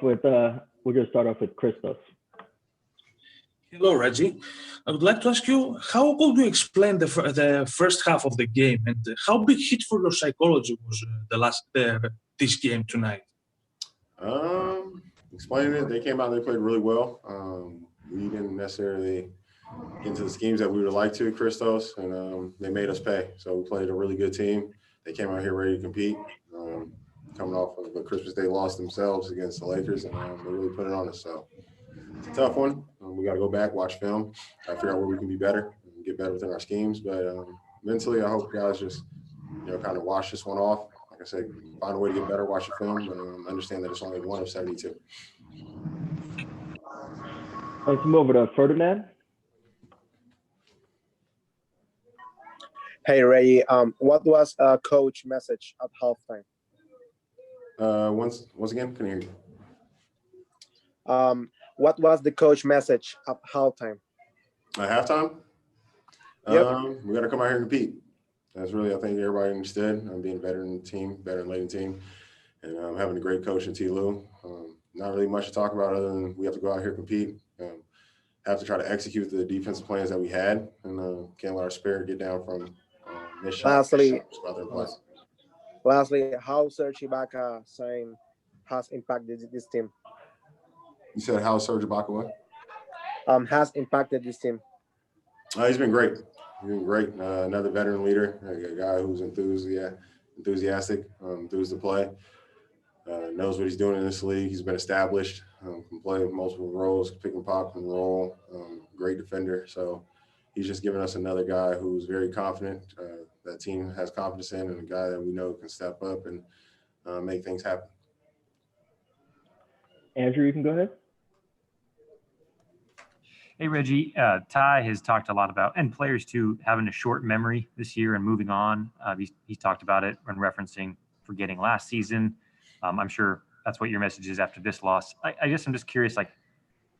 off with Christos. Hello, Reggie. I would like to ask you, how could you explain the first half of the game, and how big hit for your psychology was this game tonight? Explaining it, they came out and they played really well. We didn't necessarily get into the schemes that we would like to, Christos, and they made us pay. So we played a really good team. They came out here ready to compete, coming off of a Christmas Day loss themselves against the Lakers, and they really put it on us. So it's a tough one. We got to go back, watch film, try to figure out where we can be better and get better within our schemes. But mentally, I hope guys just, kind of wash this one off. Like I said, find a way to get better, watch the film, and understand that it's only one of 72. Let's move over to Ferdinand. Hey, Ray, what was coach message at halftime? Once again, can you hear you? What was the coach message at halftime? At halftime? Yep. We got to come out here and compete. That's really, I think everybody understood. Being a veteran team, veteran laden team, and having a great coach in T. Lou. Not really much to talk about other than we have to go out here and compete. Have to try to execute the defensive plans that we had, and can't let our spirit get down from this shot. Lastly, how Serge Ibaka sign has impacted this team? You said how Serge Ibaka what? Has impacted this team. He's been great. He's been great. Another veteran leader, a guy who's enthusiastic, enthused to play. Knows what he's doing in this league. He's been established, can play multiple roles, pick and pop and roll, great defender. So he's just giving us another guy who's very confident, that team has confidence in, and a guy that we know can step up and make things happen. Andrew, you can go ahead. Hey, Reggie, Ty has talked a lot about, and players too, having a short memory this year and moving on. He's talked about it when referencing forgetting last season. I'm sure that's what your message is after this loss. I'm just curious, like,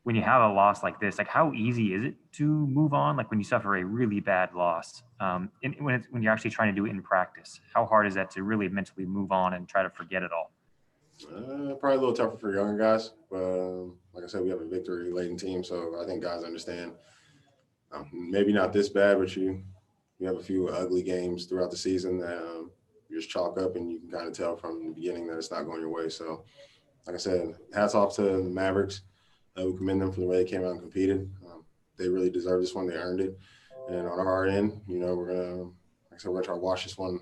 when you have a loss like this, like, how easy is it to move on? Like, when you suffer a really bad loss, and when you're actually trying to do it in practice, how hard is that to really mentally move on and try to forget it all? Probably a little tougher for younger guys, but like I said, we have a victory-laden team, so I think guys understand. Maybe not this bad, but you have a few ugly games throughout the season that you just chalk up, and you can kind of tell from the beginning that it's not going your way. So, like I said, hats off to the Mavericks. We commend them for the way they came out and competed. They really deserve this one. They earned it. And on our end, we're gonna try to wash this one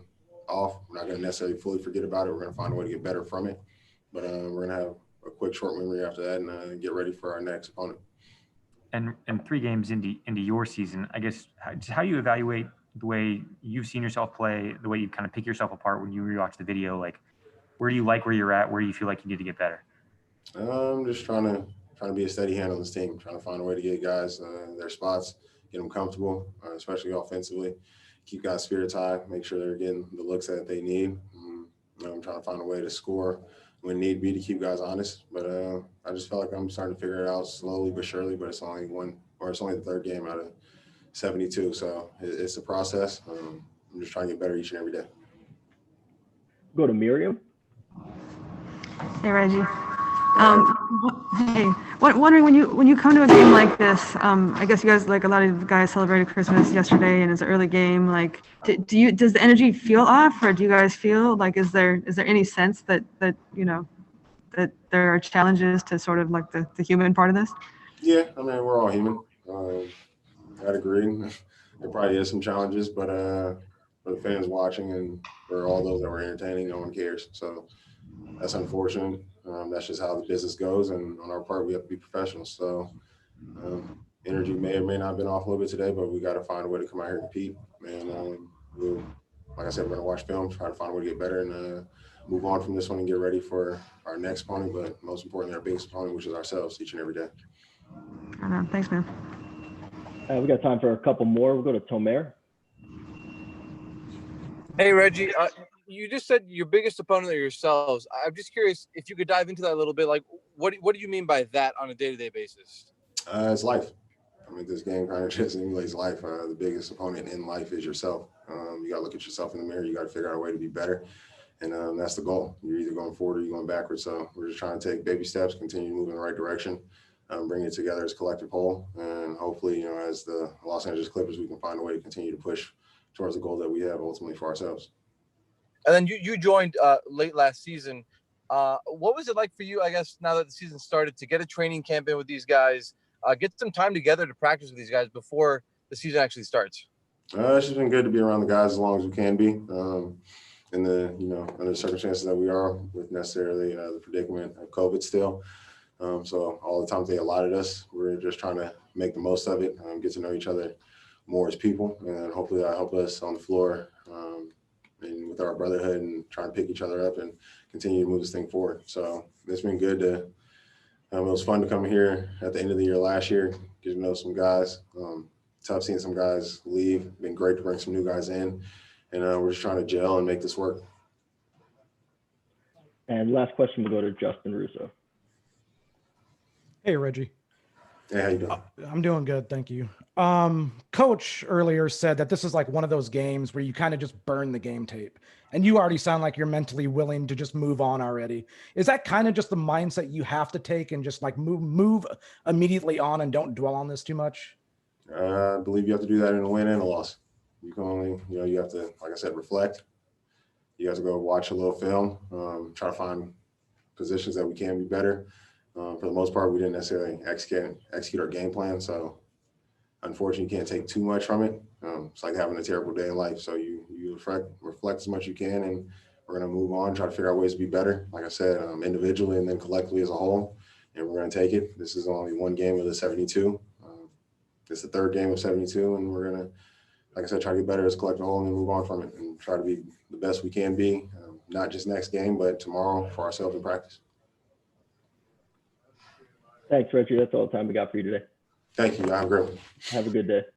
off. We're not gonna necessarily fully forget about it. We're gonna find a way to get better from it. But we're gonna have a quick short memory after that and get ready for our next opponent. And 3 games into your season, I guess, how do you evaluate the way you've seen yourself play, the way you kind of pick yourself apart when you rewatch the video? Like, where do you like where you're at? Where do you feel like you need to get better? I'm just trying to be a steady hand on this team, trying to find a way to get guys their spots, get them comfortable, especially offensively, keep guys' spirits high, make sure they're getting the looks that they need. I'm trying to find a way to score when need be to keep guys honest. But I just feel like I'm starting to figure it out slowly but surely, but it's only the third game out of 72. So it's a process. I'm just trying to get better each and every day. Go to Miriam. Hey, Reggie. Hey, wondering when you come to a game like this, I guess you guys, like a lot of guys, celebrated Christmas yesterday, and it's an early game. Like, does the energy feel off, or do you guys feel like is there any sense that that there are challenges to sort of like the human part of this? Yeah, I mean, we're all human. I'd agree. There probably is some challenges, but for the fans watching and for all those that were entertaining, no one cares. So that's unfortunate. That's just how the business goes, and on our part, we have to be professionals. So energy may or may not have been off a little bit today, but we got to find a way to come out here and compete. And like I said, we're going to watch film, try to find a way to get better, and move on from this one and get ready for our next opponent, but most importantly, our biggest opponent, which is ourselves, each and every day. I know. Thanks, man. We got time for a couple more. We'll go to Tomer. Hey, Reggie. You just said your biggest opponent are yourselves. I'm just curious if you could dive into that a little bit. Like, what do you mean by that on a day-to-day basis? It's life. I mean, this game kind of just emulates life. The biggest opponent in life is yourself. You got to look at yourself in the mirror. You got to figure out a way to be better. And that's the goal. You're either going forward or you're going backwards. So we're just trying to take baby steps, continue to move in the right direction, bring it together as a collective whole. And hopefully, as the Los Angeles Clippers, we can find a way to continue to push towards the goal that we have ultimately for ourselves. And then you joined late last season. What was it like for you, I guess, now that the season started, to get a training camp in with these guys, get some time together to practice with these guys before the season actually starts? It's just been good to be around the guys as long as we can be. In the, under the circumstances that we are with necessarily the predicament of COVID still. So all the time they allotted us, we're just trying to make the most of it, get to know each other more as people, and hopefully that help us on the floor and with our brotherhood and trying to pick each other up and continue to move this thing forward. So it's been good to, it was fun to come here at the end of the year last year, get to know some guys. Tough seeing some guys leave, been great to bring some new guys in. And we're just trying to gel and make this work. And last question will go to Justin Russo. Hey, Reggie. Hey, how you doing? I'm doing good, thank you. Coach earlier said that this is like one of those games where you kind of just burn the game tape, and you already sound like you're mentally willing to just move on already. Is that kind of just the mindset you have to take and just like move immediately on and don't dwell on this too much? I believe you have to do that in a win and a loss. You can only, you have to, like I said, reflect. You have to go watch a little film, try to find positions that we can be better. For the most part, we didn't necessarily execute our game plan. So unfortunately, you can't take too much from it. It's like having a terrible day in life. So you reflect as much as you can, and we're going to move on, try to figure out ways to be better. Like I said, individually and then collectively as a whole, and we're going to take it. This is only one game of the 72. It's the third game of 72, and we're going to, like I said, try to get better as a collective whole and then move on from it and try to be the best we can be, not just next game, but tomorrow for ourselves in practice. Thanks, Reggie. That's all the time we got for you today. Thank you. Have a great one. Have a good day.